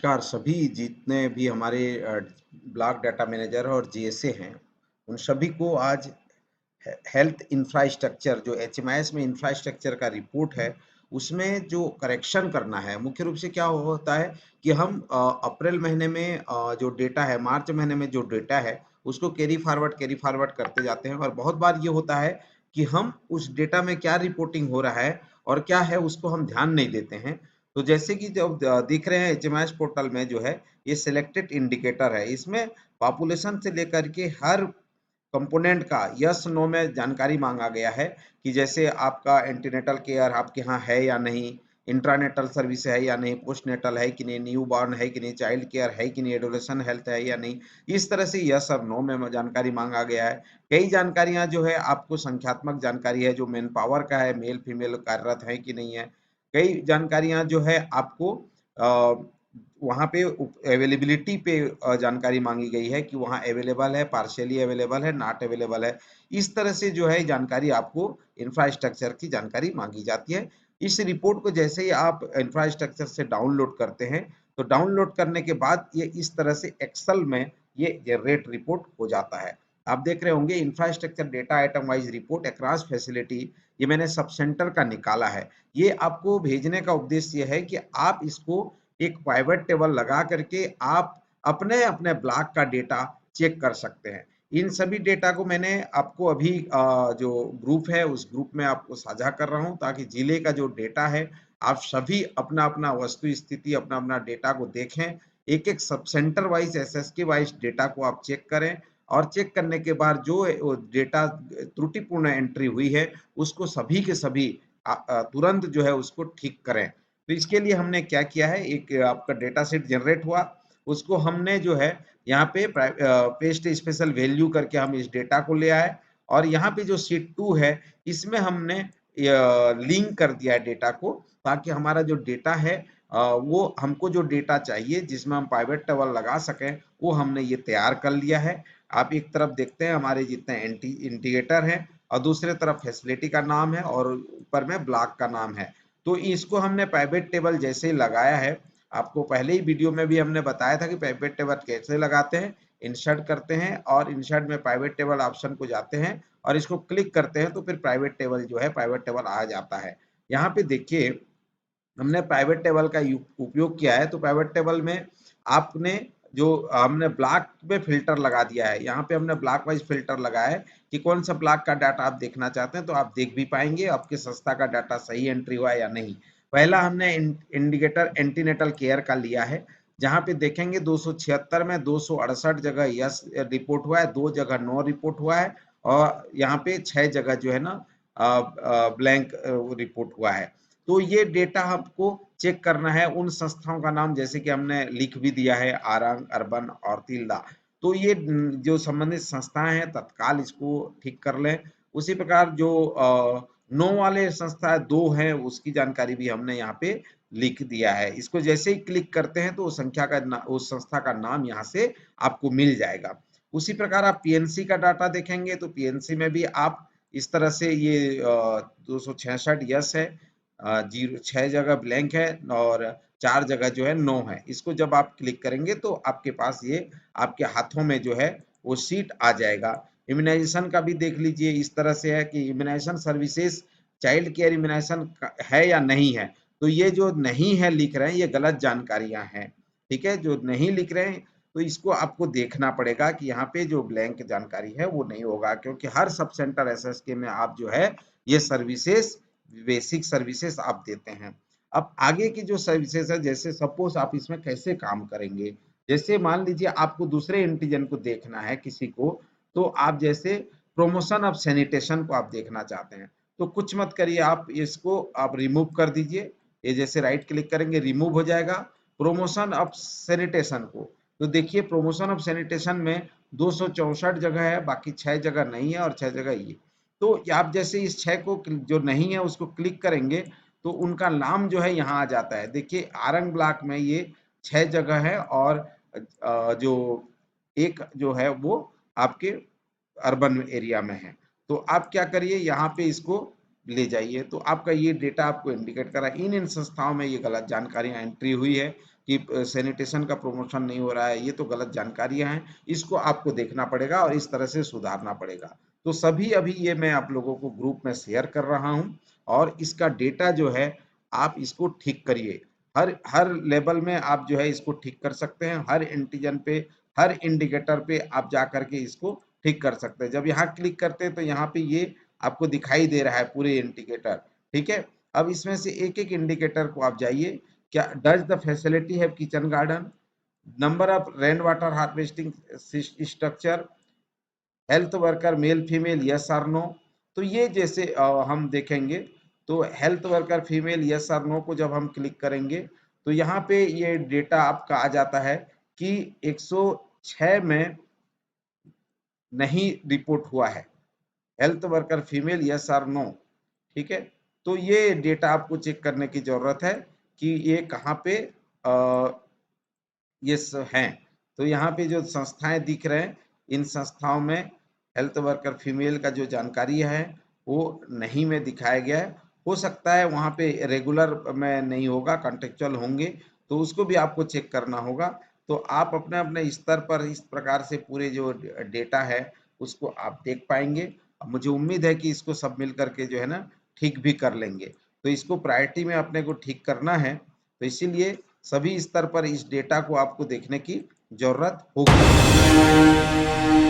नमस्कार सभी जितने भी हमारे ब्लॉक डाटा मैनेजर और जीएसए हैं, उन सभी को आज हेल्थ इंफ्रास्ट्रक्चर जो एचएमआईएस में इंफ्रास्ट्रक्चर का रिपोर्ट है, उसमें जो करेक्शन करना है, मुख्य रूप से क्या होता है कि हम अप्रैल महीने में जो डेटा है, मार्च महीने में जो डेटा है, उसको कैरी फॉरवर्ड करते जाते हैं और बहुत बार ये होता है कि हम उस डेटा में क्या रिपोर्टिंग हो रहा है और क्या है उसको हम ध्यान नहीं देते हैं। तो जैसे कि जब देख रहे हैं एचएमआईएस पोर्टल में जो है, ये सिलेक्टेड इंडिकेटर है, इसमें पॉपुलेशन से लेकर के हर कंपोनेंट का यस नो में जानकारी मांगा गया है कि जैसे आपका एंटीनेटल केयर आपके यहाँ है या नहीं, इंट्रानेटल सर्विस है या नहीं, पोस्टनेटल है कि नहीं, न्यू बॉर्न है कि नहीं, चाइल्ड केयर है कि नहीं, एडोलेशन हेल्थ है या नहीं। इस तरह से यस और नो में जानकारी मांगा गया है। कई जानकारियां जो है आपको संख्यात्मक जानकारी है, जो मैन पावर का है, मेल फीमेल कार्यरत है कि नहीं है। कई जानकारियां जो है आपको वहाँ पे अवेलेबिलिटी पे जानकारी मांगी गई है कि वहाँ अवेलेबल है, पार्शियली अवेलेबल है, नॉट अवेलेबल है। इस तरह से जो है जानकारी आपको इंफ्रास्ट्रक्चर की जानकारी मांगी जाती है। इस रिपोर्ट को जैसे ही आप इंफ्रास्ट्रक्चर से डाउनलोड करते हैं, तो डाउनलोड करने के बाद ये इस तरह से एक्सेल में ये जनरेट रिपोर्ट हो जाता है। आप देख रहे होंगे infrastructure data item wise report across facility, ये मैंने सब सेंटर का निकाला है। ये आपको भेजने का उद्देश्य ये है कि आप इसको एक पाइवट टेबल लगा करके आप अपने अपने ब्लॉक का डेटा चेक कर सकते हैं। इन सभी डेटा को मैंने आपको अभी जो ग्रुप है उस ग्रुप में आपको साझा कर रहा हूं, ताकि जिले का जो डेटा है आप सभी अपना अपना वस्तु स्थिति अपना अपना डेटा को देखें। एक एक sub centre wise SSK wise data को आप चेक करें और चेक करने के बाद जो डेटा त्रुटिपूर्ण एंट्री हुई है उसको सभी के सभी तुरंत जो है उसको ठीक करें। तो इसके लिए हमने क्या किया है, एक आपका डेटा सेट जनरेट हुआ, उसको हमने जो है यहाँ पे पेस्ट स्पेशल वैल्यू करके हम इस डेटा को ले आए और यहाँ पे जो शीट 2 है इसमें हमने लिंक कर दिया है डेटा को, ताकि हमारा जो डेटा है वो हमको जो डेटा चाहिए जिसमें हम पाइवट टेबल लगा सकें वो हमने ये तैयार कर लिया है। आप एक तरफ देखते हैं हमारे जितने इंडिकेटर हैं और दूसरे तरफ फैसिलिटी का नाम है और ऊपर में ब्लॉक का नाम है। तो इसको हमने पाइवट टेबल जैसे ही लगाया है, आपको पहले ही वीडियो में भी हमने बताया था कि पाइवट टेबल कैसे लगाते हैं। इंसर्ट करते हैं और इंसर्ट में पाइवट टेबल ऑप्शन को जाते हैं और इसको क्लिक करते हैं तो फिर प्राइवेट टेबल जो है पाइवट टेबल आ जाता है। यहाँ पे देखिए हमने प्राइवेट टेबल का उपयोग किया है, तो प्राइवेट टेबल में आपने जो हमने ब्लॉक में फिल्टर लगा दिया है, यहाँ पे हमने ब्लॉक वाइज फिल्टर लगाया है कि कौन सा ब्लॉक का डाटा आप देखना चाहते हैं, तो आप देख भी पाएंगे आपके संस्था का डाटा सही एंट्री हुआ है या नहीं। पहला हमने इंडिकेटर एंटीनेटल केयर का लिया है, जहाँ पे देखेंगे 276 में 268 जगह यस रिपोर्ट हुआ है, 2 जगह नो रिपोर्ट हुआ है और यहाँ पे 6 जगह जो है ना ब्लैंक रिपोर्ट हुआ है। तो ये डेटा आपको चेक करना है। उन संस्थाओं का नाम जैसे कि हमने लिख भी दिया है, आरंग, अर्बन और तिल्दा। तो ये जो संबंधित संस्थाएं हैं तत्काल इसको ठीक कर लें। उसी प्रकार जो नो वाले संस्था 2 हैं उसकी जानकारी भी हमने यहाँ पे लिख दिया है। इसको जैसे ही क्लिक करते हैं तो उस संख्या का उस संस्था का नाम यहाँ से आपको मिल जाएगा। उसी प्रकार आप पीएनसी का डाटा देखेंगे तो पीएनसी में भी आप इस तरह से ये 266 यस है, 6 जगह ब्लैंक है और 4 जगह जो है नो है। इसको जब आप क्लिक करेंगे तो आपके पास ये आपके हाथों में जो है वो सीट आ जाएगा। इम्यूनाइजेशन का भी देख लीजिए, इस तरह से है कि immunisation services child care immunisation है या नहीं है। तो ये जो नहीं है लिख रहे हैं ये गलत जानकारियां हैं, ठीक है। जो नहीं लिख रहे हैं तो इसको आपको देखना पड़ेगा कि यहाँ पे जो ब्लैंक जानकारी है वो नहीं होगा, क्योंकि हर सब सेंटर एसएसके में आप जो है ये सर्विसेज बेसिक सर्विसेज आप देते हैं। अब आगे की जो सर्विसेज है, जैसे सपोज आप इसमें कैसे काम करेंगे, जैसे मान लीजिए आपको दूसरे एंटीजन को देखना है किसी को, तो आप जैसे प्रोमोशन ऑफ सैनिटेशन को आप देखना चाहते हैं, तो कुछ मत करिए, आप इसको आप रिमूव कर दीजिए। ये जैसे राइट क्लिक करेंगे रिमूव हो जाएगा प्रोमोशन ऑफ सैनिटेशन को। तो देखिए प्रोमोशन ऑफ सैनिटेशन में 264 जगह है, बाकी 6 जगह नहीं है और 6 जगह ये। तो आप जैसे इस 6 को जो नहीं है उसको क्लिक करेंगे तो उनका नाम जो है यहाँ आ जाता है। देखिए आरंग ब्लॉक में ये 6 जगह है और जो एक जो है वो आपके अर्बन एरिया में है। तो आप क्या करिए यहाँ पे इसको ले जाइए, तो आपका ये डेटा आपको इंडिकेट कर रहा है इन इन संस्थाओं में ये गलत जानकारियां एंट्री हुई है। कि सैनिटेशन का प्रमोशन नहीं हो रहा है, ये तो गलत जानकारियां हैं, इसको आपको देखना पड़ेगा और इस तरह से सुधारना पड़ेगा। तो सभी अभी ये मैं आप लोगों को ग्रुप में शेयर कर रहा हूं और इसका डेटा जो है आप इसको ठीक करिए। हर हर लेवल में आप जो है इसको ठीक कर सकते हैं, हर एंटीजन पे, हर इंडिकेटर पे आप जा करके इसको ठीक कर सकते हैं। जब यहाँ क्लिक करते हैं तो यहाँ पे ये आपको दिखाई दे रहा है पूरे इंडिकेटर, ठीक है। अब इसमें से एक एक इंडिकेटर को आप जाइए, क्या does the facility have kitchen garden, number of rain water harvesting structure, health worker male female yes और नो। तो ये जैसे हम देखेंगे तो हेल्थ वर्कर फीमेल यस और नो को जब हम क्लिक करेंगे तो यहाँ पे ये डेटा आपका आ जाता है कि 106 में नहीं रिपोर्ट हुआ है, हेल्थ वर्कर फीमेल यस और नो, ठीक है। तो ये डेटा आपको चेक करने की जरूरत है कि ये कहाँ पे ये हैं। तो यहाँ पे जो संस्थाएं दिख रहे हैं, इन संस्थाओं में हेल्थ वर्कर फीमेल का जो जानकारी है वो नहीं में दिखाया गया है। हो सकता है वहाँ पे रेगुलर में नहीं होगा, कॉन्टेक्चुअल होंगे, तो उसको भी आपको चेक करना होगा। तो आप अपने अपने स्तर पर इस प्रकार से पूरे जो डेटा है उसको आप देख पाएंगे। मुझे उम्मीद है कि इसको सब मिल करके जो है ना ठीक भी कर लेंगे। तो इसको प्रायोरिटी में अपने को ठीक करना है, तो इसीलिए सभी स्तर पर इस डेटा को आपको देखने की जरूरत होगी।